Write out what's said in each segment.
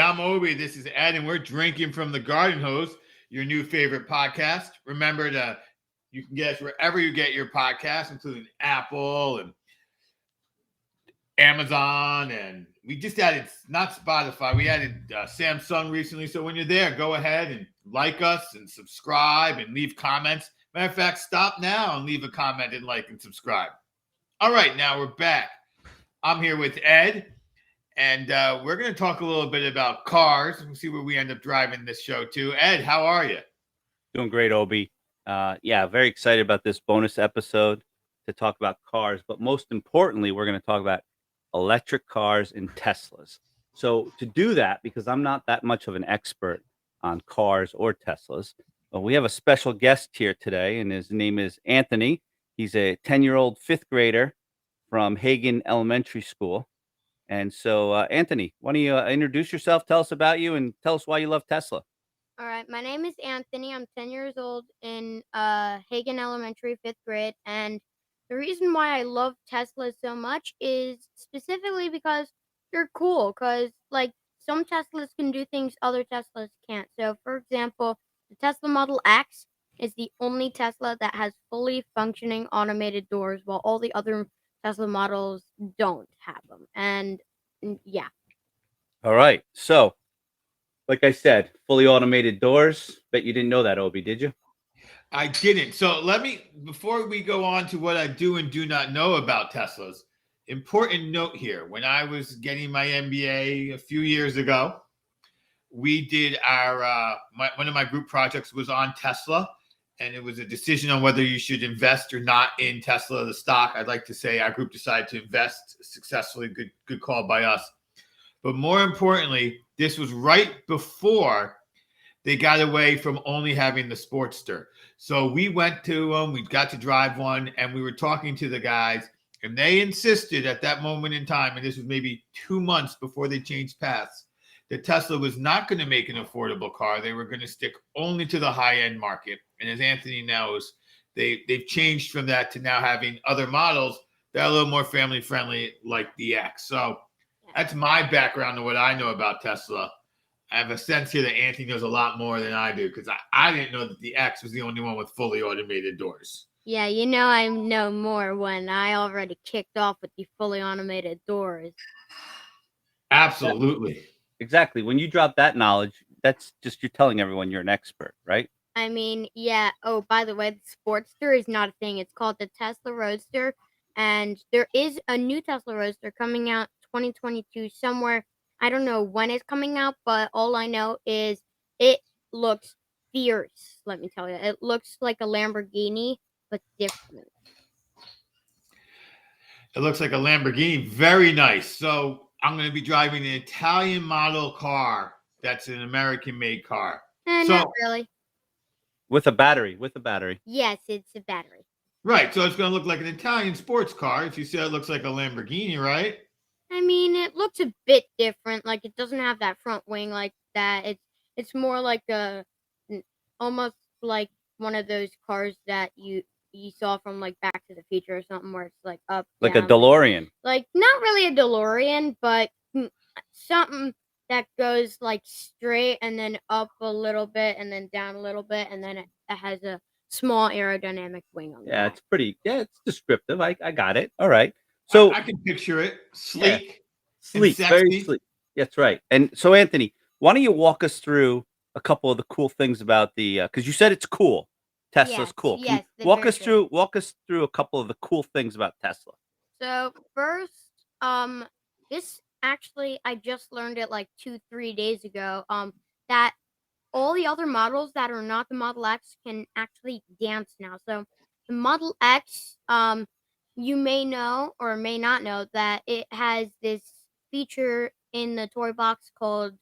I'm Obi. This is Ed, and we're drinking from the Garden Hose, your new favorite podcast. Remember to you can get us wherever you get your podcasts, including Apple and Amazon, and we just added not Spotify. We added Samsung recently. So when you're there, go ahead and like us and subscribe and leave comments. Matter of fact, stop now and leave a comment and like and subscribe. All right, now we're back. I'm here with Ed. And we're going to talk a little bit about cars and see where we end up driving this show to. Ed, how are you? Doing great, Obi. Yeah, very excited about this bonus episode to talk about cars. But most importantly, we're going to talk about electric cars and Teslas. So to do that, because I'm not that much of an expert on cars or Teslas, we have a special guest here today, and his name is Anthony. He's a 10-year-old fifth grader from Hagen Elementary School. And so, Anthony, why don't you introduce yourself, tell us about you, and tell us why you love Tesla. All right, my name is Anthony. I'm 10 years old in Hagen Elementary, 5th grade. And the reason why I love Tesla so much is specifically because they're cool. Because, like, some Teslas can do things other Teslas can't. So, for example, the Tesla Model X is the only Tesla that has fully functioning automated doors, while all the other Tesla models don't have them. And yeah. All right. So, like I said, fully automated doors. Bet you didn't know that, Obi, did you? I didn't. So before we go on to what I do and do not know about Teslas, important note here. When I was getting my MBA a few years ago, we did one of my group projects was on Tesla. And it was a decision on whether you should invest or not in Tesla, the stock. I'd like to say our group decided to invest successfully. Good call by us. But more importantly, this was right before they got away from only having the Sportster. So we went to them, we got to drive one, and we were talking to the guys, and they insisted at that moment in time, and this was maybe 2 months before they changed paths, that Tesla was not going to make an affordable car. They were going to stick only to the high-end market. And as Anthony knows, they've changed from that to now having other models that are a little more family-friendly, like the X. So that's my background and what I know about Tesla. I have a sense here that Anthony knows a lot more than I do, because I didn't know that the X was the only one with fully automated doors. Yeah, you know I know more when I already kicked off with the fully automated doors. Absolutely. Exactly. When you drop that knowledge, that's just you're telling everyone you're an expert, right? I mean, yeah. Oh, by the way, the Sportster is not a thing. It's called the Tesla Roadster. And there is a new Tesla Roadster coming out 2022 somewhere. I don't know when it's coming out, but all I know is it looks fierce, let me tell you. It looks like a Lamborghini, but different. It looks like a Lamborghini. Very nice. So I'm going to be driving an Italian model car that's an American-made car. Not really. With a battery. Yes, it's a battery. Right. So it's going to look like an Italian sports car. If you say it looks like a Lamborghini, right? I mean, it looks a bit different. Like, it doesn't have that front wing like that. It's more like almost like one of those cars that you saw from like Back to the Future or something, where it's like up, like down, a DeLorean. Like not really a DeLorean, but something that goes like straight and then up a little bit and then down a little bit, and then it has a small aerodynamic wing on the back. It's pretty. Yeah, it's descriptive. I got it. All right. So I can picture it. Sleek. Sleek, very sleek. That's right. And so, Anthony, why don't you walk us through a couple of the cool things about the because you said it's cool. Tesla's cool. Yes. Walk us through a couple of the cool things about Tesla. So first, this actually I just learned it like 2-3 days ago. That all the other models that are not the Model X can actually dance now. So the Model X, you may know or may not know that it has this feature in the toy box called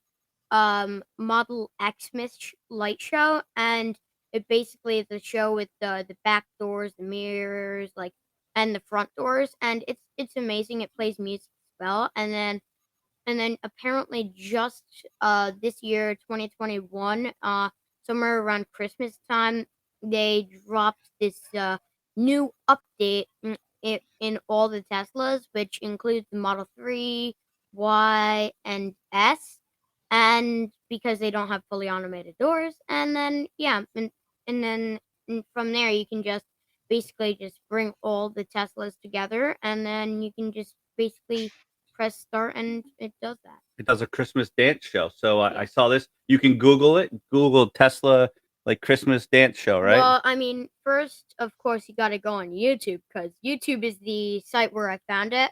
Model Xmas Light Show, and it basically is a show with the back doors, the mirrors, like, and the front doors, and it's amazing. It plays music as well, and then apparently just this year, 2021, somewhere around Christmas time, they dropped this new update in all the Teslas, which includes the Model 3, Y, and S. and because they don't have fully automated doors, and then from there you can just basically just bring all the Teslas together, and then you can just basically press start, and it does that. It does a Christmas dance show. So I Yeah. saw this. You can Google it. Google Tesla like Christmas dance show, right? Well, I mean, first, of course, you got to go on YouTube because YouTube is the site where I found it.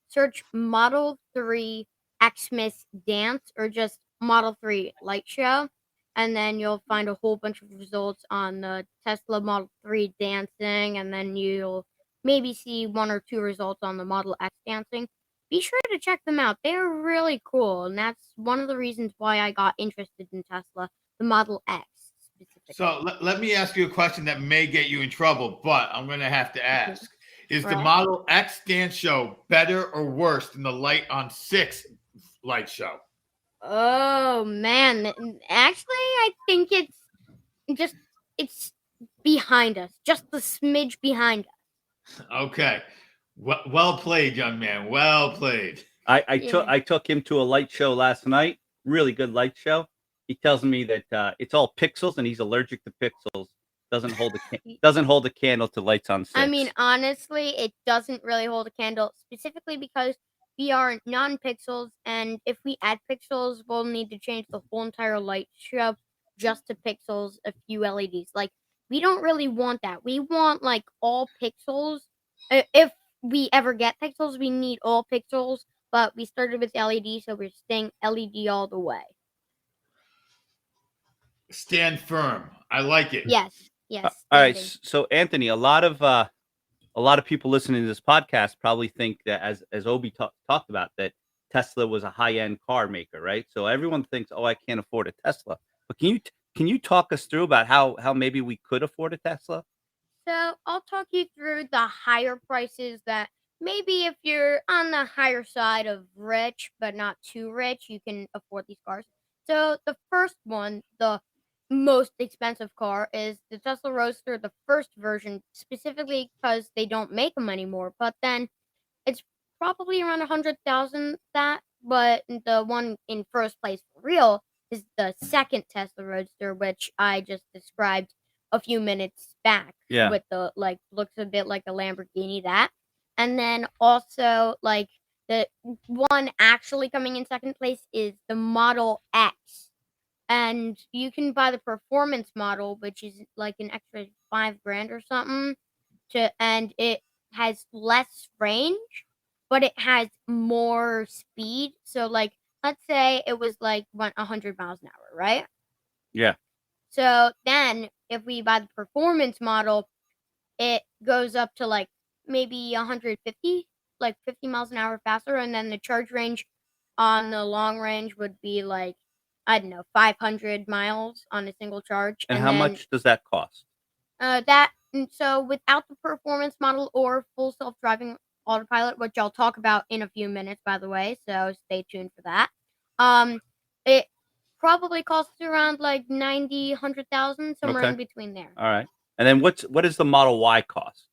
Search Model 3 Xmas Dance or just Model 3 Light Show, and then you'll find a whole bunch of results on the Tesla Model 3 dancing, and then you'll maybe see 1 or 2 results on the Model X dancing. Be sure to check them out. They're really cool, and that's one of the reasons why I got interested in Tesla, the Model X specifically. So let me ask you a question that may get you in trouble, but I'm going to have to ask. Is the Right. Model X dance show better or worse than the Light on 6 light show? Oh man, actually, I think it's behind us, just a smidge behind us. Okay. Well played, young man. Well played. Yeah. I took him to a light show last night. Really good light show. He tells me that it's all pixels and he's allergic to pixels. Doesn't hold a candle to lights on 6. I mean, honestly, it doesn't really hold a candle, specifically because we are non-pixels, and if we add pixels, we'll need to change the whole entire light show just to pixels, a few LEDs. Like, we don't really want that. We want like all pixels. If we ever get pixels, we need all pixels. But we started with LED, so we're staying LED all the way. Stand firm. I like it. Yes, All yes, right. standing. So Anthony, a lot of people listening to this podcast probably think that as Obi talked about that Tesla was a high end car maker, right? So everyone thinks, oh, I can't afford a Tesla. But can you talk us through about how maybe we could afford a Tesla? So I'll talk you through the higher prices that maybe if you're on the higher side of rich, but not too rich, you can afford these cars. So the first one, the most expensive car, is the Tesla Roadster, the first version, specifically because they don't make them anymore. But then it's probably around 100,000 that, but the one in first place for real is the second Tesla Roadster, which I just described a few minutes back. Yeah. With the like looks a bit like a Lamborghini that. And then also like the one actually coming in second place is the Model X. And you can buy the performance model, which is like an extra 5 grand or something, and it has less range, but it has more speed. So like let's say it was like went 100 miles an hour, right? Yeah. So then if we buy the performance model, it goes up to like maybe 150, like 50 miles an hour faster, and then the charge range on the long range would be like, I don't know, 500 miles on a single charge. And And how then much does that cost? so without the performance model or full self-driving autopilot, which I'll talk about in a few minutes, by the way, so stay tuned for that. It probably costs around like 90, 100,000, somewhere in Okay. between there. All right. And then what is the Model Y cost?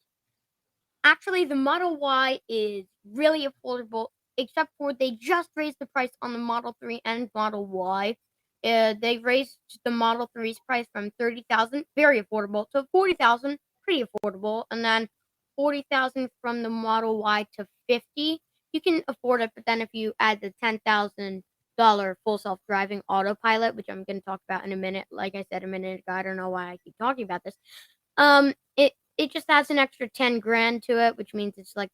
Actually, the Model Y is really affordable, except for they just raised the price on the Model 3 and Model Y. They raised the Model 3's price from 30,000, very affordable, to 40,000, pretty affordable, and then 40,000 from the Model Y to 50. You can afford it, but then if you add the $10,000 full self-driving autopilot, which I'm going to talk about in a minute, like I said a minute ago, I don't know why I keep talking about this. It just adds an extra 10 grand to it, which means it's like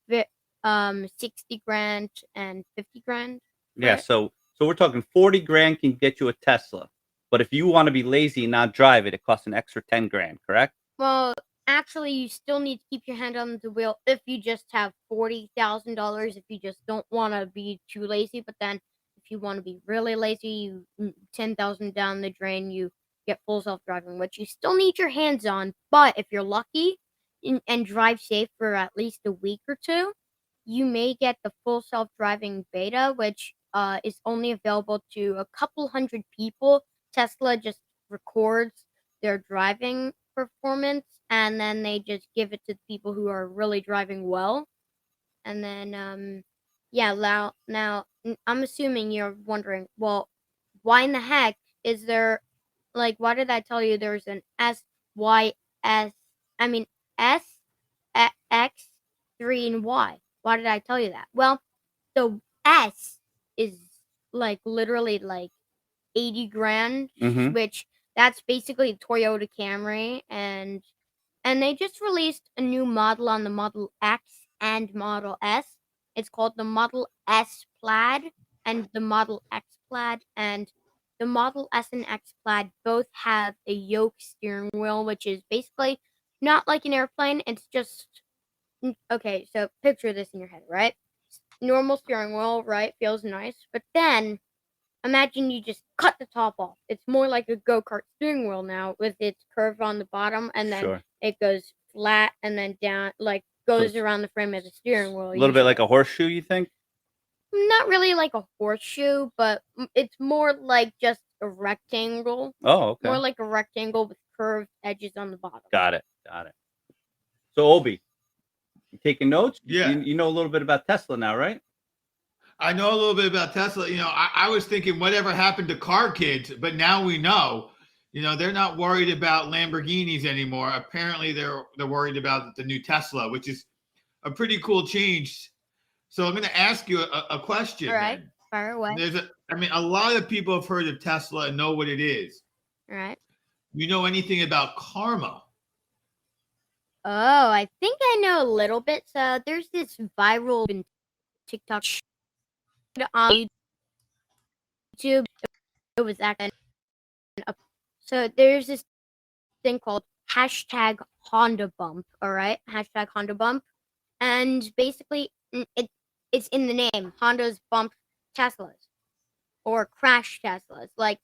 60 grand and 50 grand. Yeah, so we're talking 40 grand can get you a Tesla. But if you want to be lazy and not drive it, it costs an extra 10 grand, correct? Well, actually, you still need to keep your hand on the wheel if you just have $40,000. If you just don't want to be too lazy, but then if you want to be really lazy, 10,000 down the drain, you get full self-driving, which you still need your hands on. But if you're lucky and drive safe for at least a week or two, you may get the full self-driving beta, which is only available to a couple hundred people. Tesla just records their driving performance, and then they just give it to people who are really driving well. And then yeah, now I'm assuming you're wondering, well, why in the heck is there, like, why did I tell you there's an S X 3 and Y? Why did I tell you that? Well, the S is like literally like 80 grand, Mhm. which that's basically Toyota Camry, and they just released a new model on the Model X and Model S. It's called the Model S Plaid and the Model X Plaid, and the Model S and X Plaid both have a yoke steering wheel, which is basically not like an airplane. It's just okay. So picture this in your head, right? Normal steering wheel, right? Feels nice, but then imagine you just cut the top off. It's more like a go-kart steering wheel now with its curve on the bottom, and then Sure. it goes flat and then down, like So goes it's around the frame of the steering wheel. a little bit like Usually, a horseshoe, you think? not really like a horseshoe, but it's more like just a rectangle. Oh, okay. More like a rectangle with curved edges on the bottom. Got it. Got it. So, Obi, you taking notes? Yeah. You know a little bit about Tesla now, right? I know a little bit about Tesla. I was thinking whatever happened to car kids, but now we know. They're not worried about Lamborghinis anymore. Apparently, they're worried about the new Tesla, which is a pretty cool change. So I'm going to ask you a question. All right, Then. fire away. A lot of people have heard of Tesla and know what it is. All right. You know anything about karma? Oh, I think I know a little bit. So there's this viral TikTok on YouTube. It was actually so there's this thing called hashtag Honda Bump. All right, hashtag Honda Bump, and basically it's in the name. Honda's bumped Teslas or crash Teslas, like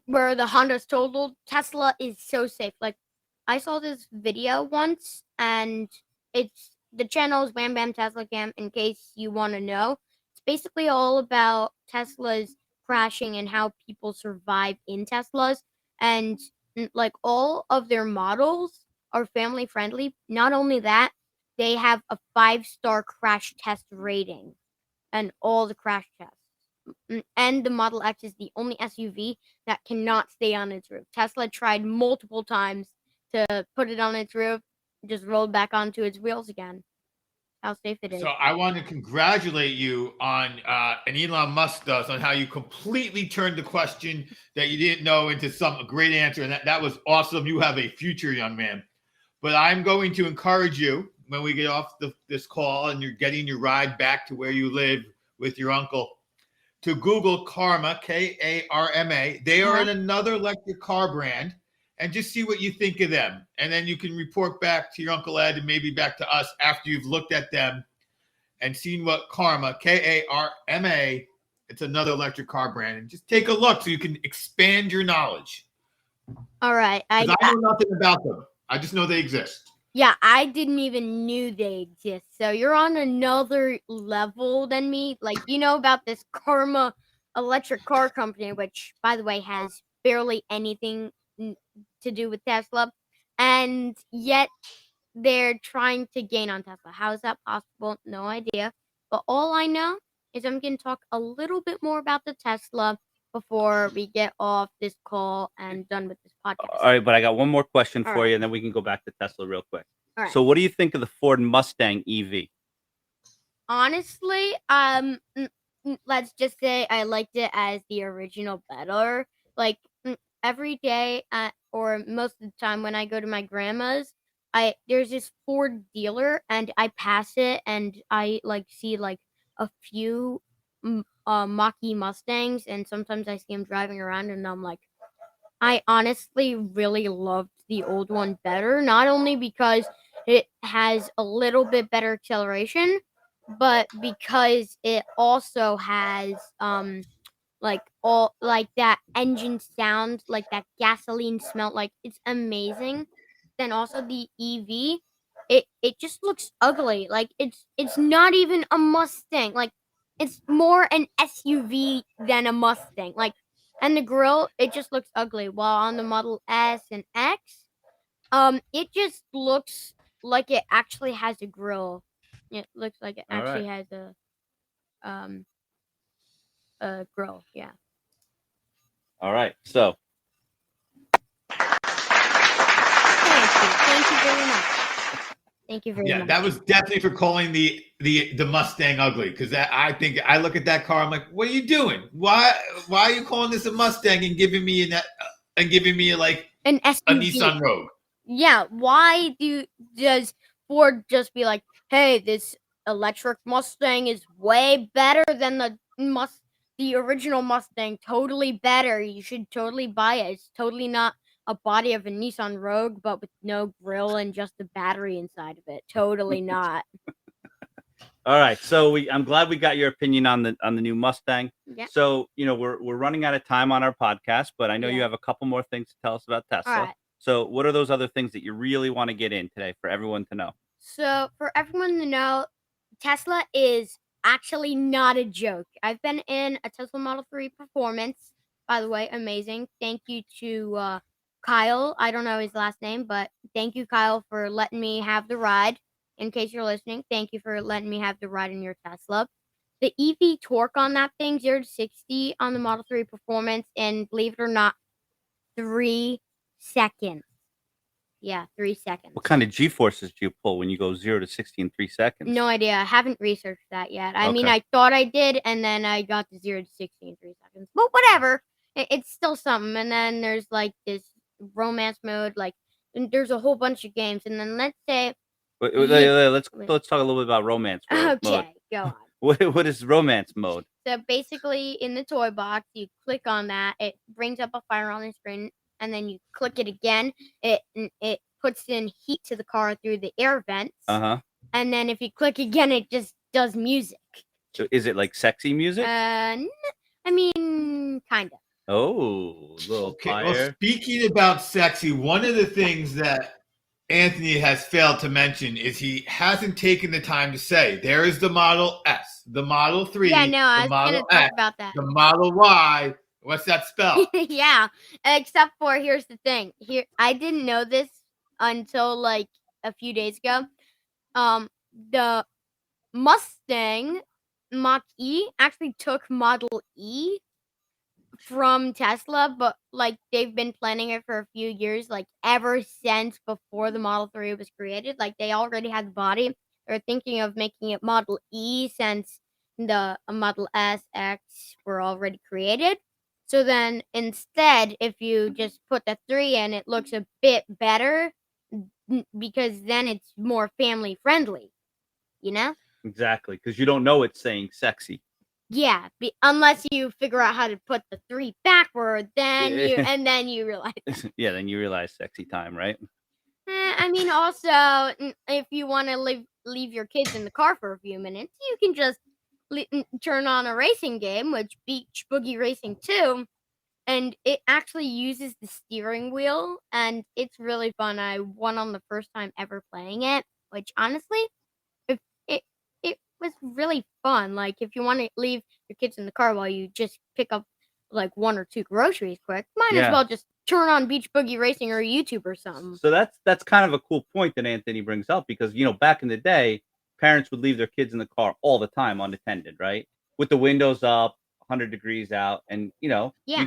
where the Honda's totaled. Tesla is so safe. Like I saw this video once, and the channel is Wham Bam Tesla Cam. In case you want to know, it's basically all about Teslas crashing and how people survive in Teslas, and like all of their models are family friendly. Not only that, they have a 5-star crash test rating, and all the crash tests. And the Model X is the only SUV that cannot stay on its roof. Tesla tried multiple times to put it on its roof, just rolled back onto its wheels again. How safe it is. So I want to congratulate you on, and Elon Musk does, on how you completely turned the question that you didn't know into a great answer. And that was awesome. You have a future, young man. But I'm going to encourage you when we get off this call and you're getting your ride back to where you live with your uncle to Google Karma, Karma. They are another electric car brand, and just see what you think of them. And then you can report back to your Uncle Ed and maybe back to us after you've looked at them and seen what Karma, Karma, it's another electric car brand. And just take a look so you can expand your knowledge. All right. I know nothing about them. I just know they exist. Yeah, I didn't even knew they exist. So you're on another level than me. Like, you know about this Karma electric car company, which, by the way, has barely anything to do with Tesla. And yet they're trying to gain on Tesla. How is that possible? No idea. But all I know is I'm going to talk a little bit more about the Tesla before we get off this call and done with this podcast. All right, but I got one more question All for right. you, and then we can go back to Tesla real quick. All right. So, what do you think of the Ford Mustang EV? Honestly, let's just say I liked it as the original better. Like every day, or most of the time when I go to my grandma's, there's this Ford dealer, and I pass it, and I like see like a few Mach-E Mustangs, and sometimes I see them driving around, and I'm like, I honestly really loved the old one better, not only because it has a little bit better acceleration, but because it also has like that engine sound, like that gasoline smell, like it's amazing. Then also the EV, it just looks ugly. Like it's not even a Mustang. Like it's more an SUV than a Mustang. Like, and the grill, it just looks ugly. While on the Model S and X, it just looks like it actually has a grill. It looks like it All actually right. has a grill. Yeah. All right. So Thank you very much. Thank you very Yeah, much. that was definitely for calling the Mustang ugly, because I think I look at that car, I'm like, what are you doing? Why are you calling this a Mustang and giving me like An a SUV. Nissan Rogue? Yeah, why does Ford just be like, hey, this electric Mustang is way better than the original Mustang, totally better. You should totally buy it. It's totally not a body of a Nissan Rogue, but with no grill and just a battery inside of it. Totally not. all right. So I'm glad we got your opinion on the new Mustang. Yeah. So we're running out of time on our podcast, but I know you Yeah. have a couple more things to tell us about Tesla. All right. So what are those other things that you really want to get in today for everyone to know? So, for everyone to know, Tesla is actually not a joke. I've been in a Tesla Model 3 Performance, by the way, amazing. Thank you to Kyle. I don't know his last name, but thank you, Kyle, for letting me have the ride. In case you're listening, thank you for letting me have the ride in your Tesla. The EV torque on that thing, 0 to 60 on the Model 3 Performance, and believe it or not, 3 seconds. Yeah, 3 seconds. What kind of G-forces do you pull when you go 0 to 60 in 3 seconds? No idea. I haven't researched that yet. I mean, Okay. I thought I did, and then I got to 0 to 60 in 3 seconds. But whatever. It's still something. And then there's like this romance mode. Like, and there's a whole bunch of games. And then let's say, Let's talk a little bit about romance mode. okay, go on. What is romance mode? So basically, in the toy box, you click on that. It brings up a fire on the screen, and then you click it again. It puts in heat to the car through the air vents. And then if you click again, it just does music. So is it like sexy music? I mean, kind of. Oh, little Okay. fire. Well, speaking about sexy, one of the things that Anthony has failed to mention is he hasn't taken the time to say there is the Model S, the Model 3, Yeah, no, I the was going Model to talk X, about that. the Model Y. What's that spell? Yeah, except for here's the thing. Here, I didn't know this until like a few days ago. The Mustang Mach-E actually took Model E from Tesla, but like they've been planning it for a few years, like ever since before the Model 3 was created. Like they already had the body. They're thinking of making it Model E since the Model S, X were already created. So then instead, if you just put the 3 in, it looks a bit better because then it's more family friendly, you know? Exactly, because you don't know it's saying sexy. Yeah, unless you figure out how to put the 3 backward, then you realize. Yeah, then you realize sexy time, right? I mean, also, if you want to leave your kids in the car for a few minutes, you can just turn on a racing game, which Beach Boogie Racing 2, and it actually uses the steering wheel, and it's really fun. I won on the first time ever playing it, which honestly, it it was really fun. Like if you want to leave your kids in the car while you just pick up like 1 or 2 groceries quick, might as well just turn on Beach Boogie Racing or YouTube or something. So that's kind of a cool point that Anthony brings up, because back in the day, parents would leave their kids in the car all the time unattended, right? With the windows up, 100 degrees out, and you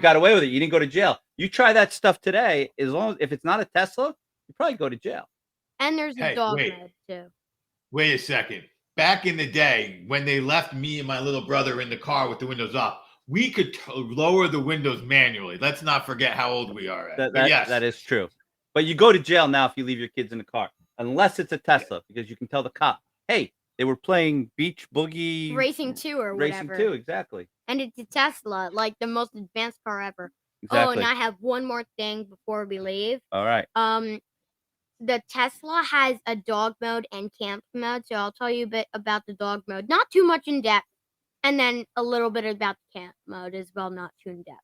got away with it. You didn't go to jail. You try that stuff today, as long as if it's not a Tesla, you probably go to jail. And there's a dog mode too. Wait a second. Back in the day, when they left me and my little brother in the car with the windows up, we could lower the windows manually. Let's not forget how old we are. Yes, that is true. But you go to jail now if you leave your kids in the car, unless it's a Tesla, because you can tell the cop, hey, they were playing Beach Boogie Racing 2 or whatever. Racing 2, exactly. And it's a Tesla, like the most advanced car ever. Exactly. Oh, and I have one more thing before we leave. All right. The Tesla has a dog mode and camp mode, so I'll tell you a bit about the dog mode, not too much in depth, and then a little bit about the camp mode as well, not too in depth.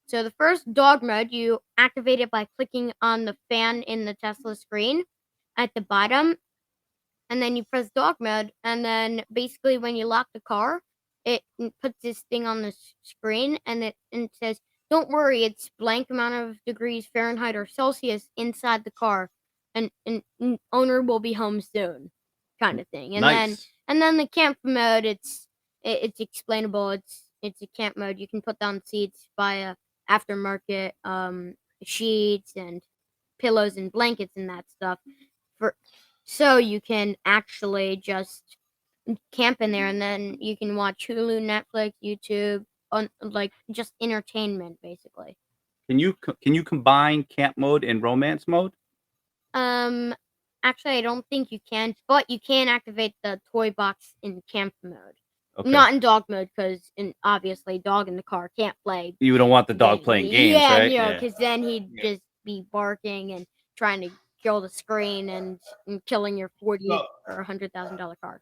So the first dog mode, you activate it by clicking on the fan in the Tesla screen at the bottom, and then you press dog mode, and then basically when you lock the car, it puts this thing on the screen, and it says, don't worry, it's blank amount of degrees Fahrenheit or Celsius inside the car. And owner will be home soon, kind of thing. And nice. then the camp mode, it's explainable. It's a camp mode. You can put down seats, buy aftermarket sheets and pillows and blankets and that stuff so you can actually just camp in there, and then you can watch Hulu, Netflix, YouTube, on like just entertainment basically. Can you combine camp mode and romance mode? Actually, I don't think you can, but you can activate the toy box in camp mode. Okay. Not in dog mode, because obviously dog in the car can't play. You don't want the dog playing games, yeah, right? Yeah, because then he'd just be barking and trying to kill the screen and killing your $40,000 or $100,000 car.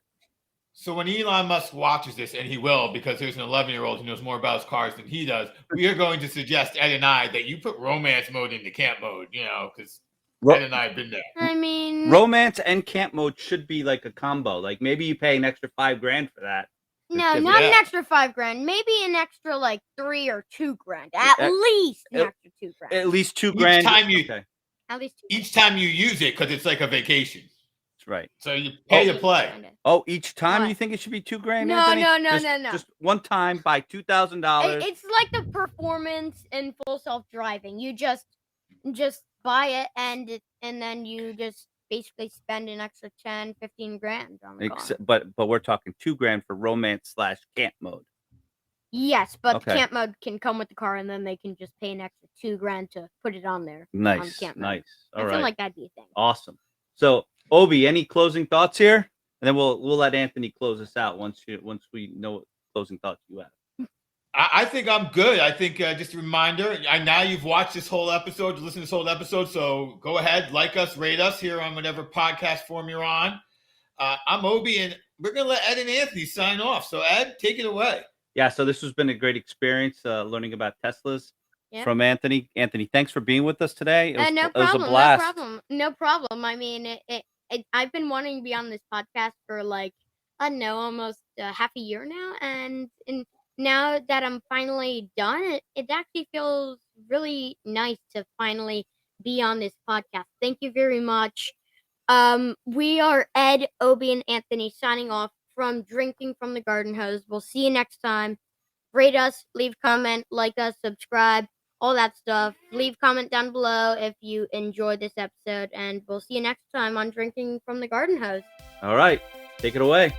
So when Elon Musk watches this, and he will, because there's an 11-year-old who knows more about his cars than he does, we are going to suggest, Ed and I, that you put romance mode into camp mode, because Ed and I have been there. I mean, romance and camp mode should be like a combo. Like maybe you pay an extra $5,000 for that. No, not an extra $5,000. Maybe an extra like $3,000 or $2,000. At least an extra $2,000. At least $2,000. At least each time you use it, because it's like a vacation. That's right. So you pay to play. Each time you think it should be $2,000? No, Anthony? No. Just one time, buy $2,000. It's like the performance in Full Self-Driving. You just buy it, and then you just basically spend an extra $10,000-$15,000 on the car. But we're talking $2,000 for romance/camp mode. Yes, but camp mode can come with the car, and then they can just pay an extra $2,000 to put it on there. Nice, camp mode. nice. I feel like that'd be a thing. Awesome. So, Obi, any closing thoughts here? And then we'll let Anthony close us out once we know what closing thoughts you have. I think I'm good. I think just a reminder, now you've watched this whole episode, you listened to this whole episode, so go ahead, like us, rate us here on whatever podcast form you're on. I'm Obi, and we're going to let Ed and Anthony sign off. So, Ed, take it away. Yeah, so this has been a great experience learning about Teslas from Anthony. Anthony, thanks for being with us today. It was a blast. No problem. I mean, I've been wanting to be on this podcast for almost half a year now, and now that I'm finally done, it actually feels really nice to finally be on this podcast. Thank you very much. We are Ed, Obi, and Anthony signing off from Drinking from the Garden Hose. We'll see you next time. Rate us, leave comment, like us, subscribe, all that stuff. Leave comment down below if you enjoyed this episode, and we'll see you next time on Drinking from the Garden Hose. All right, take it away.